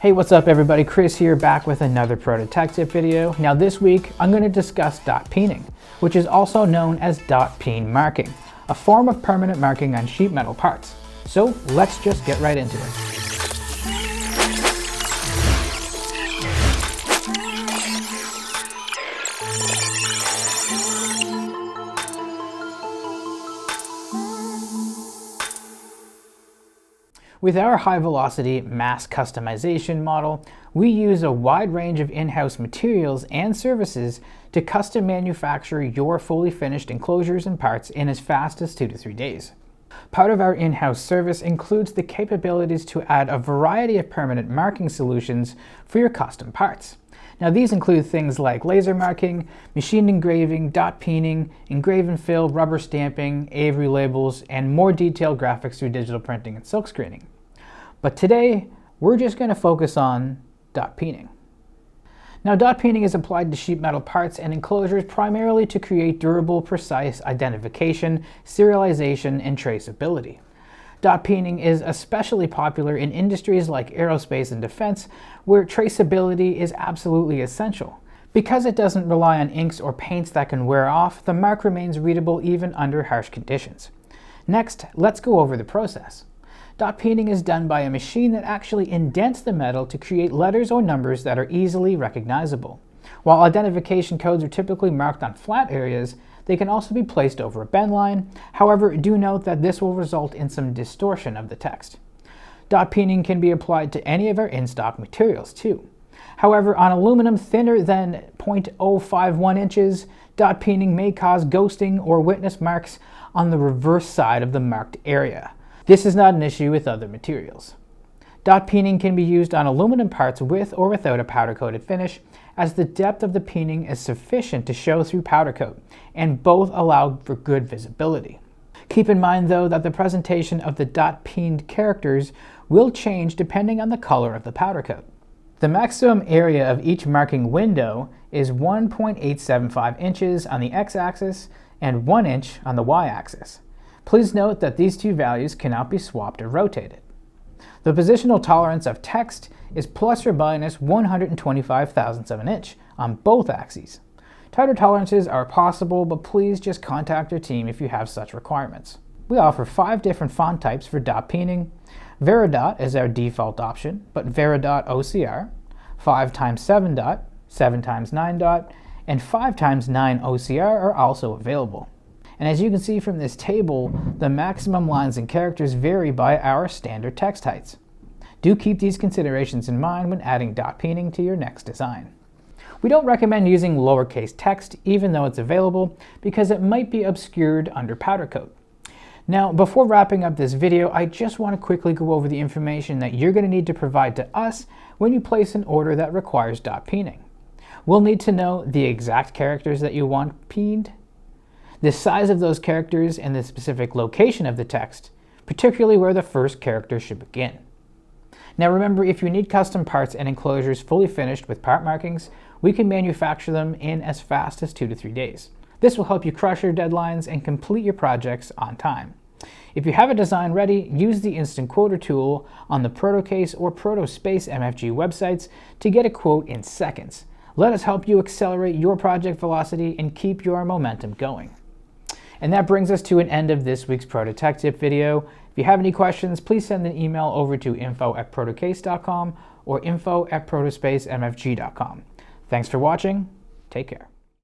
Hey, what's up everybody? Chris here, back with another Proto tech tip video. Now this week, I'm going to discuss dot peening, which is also known as dot peen marking, a form of permanent marking on sheet metal parts. So let's just get right into it. With our high-velocity mass customization model, we use a wide range of in-house materials and services to custom manufacture your fully finished enclosures and parts in as fast as 2 to 3 days. Part of our in-house service includes the capabilities to add a variety of permanent marking solutions for your custom parts. Now these include things like laser marking, machine engraving, dot peening, engrave and fill, rubber stamping, Avery labels, and more detailed graphics through digital printing and silkscreening. But today, we're just going to focus on dot peening. Now dot peening is applied to sheet metal parts and enclosures primarily to create durable, precise identification, serialization, and traceability. Dot peening is especially popular in industries like aerospace and defense, where traceability is absolutely essential. Because it doesn't rely on inks or paints that can wear off, the mark remains readable even under harsh conditions. Next, let's go over the process. Dot peening is done by a machine that actually indents the metal to create letters or numbers that are easily recognizable. While identification codes are typically marked on flat areas, they can also be placed over a bend line. However, do note that this will result in some distortion of the text. Dot peening can be applied to any of our in-stock materials too. However, on aluminum thinner than 0.051 inches, dot peening may cause ghosting or witness marks on the reverse side of the marked area. This is not an issue with other materials. Dot peening can be used on aluminum parts with or without a powder-coated finish, as the depth of the peening is sufficient to show through powder coat, and both allow for good visibility. Keep in mind though that the presentation of the dot peened characters will change depending on the color of the powder coat. The maximum area of each marking window is 1.875 inches on the x-axis and 1 inch on the y-axis. Please note that these two values cannot be swapped or rotated. The positional tolerance of text is plus or minus 125 thousandths of an inch on both axes. Tighter tolerances are possible, but please just contact your team if you have such requirements. We offer 5 different font types for dot peening. Veridot is our default option, but Veridot OCR, 5x7 dot, 7x9 dot, and 5x9 OCR are also available. And as you can see from this table, the maximum lines and characters vary by our standard text heights. Do keep these considerations in mind when adding dot peening to your next design. We don't recommend using lowercase text even though it's available, because it might be obscured under powder coat. Now, before wrapping up this video, I just want to quickly go over the information that you're going to need to provide to us when you place an order that requires dot peening. We'll need to know the exact characters that you want peened, the size of those characters, and the specific location of the text, particularly where the first character should begin. Now remember, if you need custom parts and enclosures fully finished with part markings, we can manufacture them in as fast as 2 to 3 days. This will help you crush your deadlines and complete your projects on time. If you have a design ready, use the instant quoter tool on the Protocase or ProtoSpace Mfg websites to get a quote in seconds. Let us help you accelerate your project velocity and keep your momentum going. And that brings us to an end of this week's Proto Tech Tip video. If you have any questions, please send an email over to info@protocase.com or info@protospacemfg.com. Thanks for watching. Take care.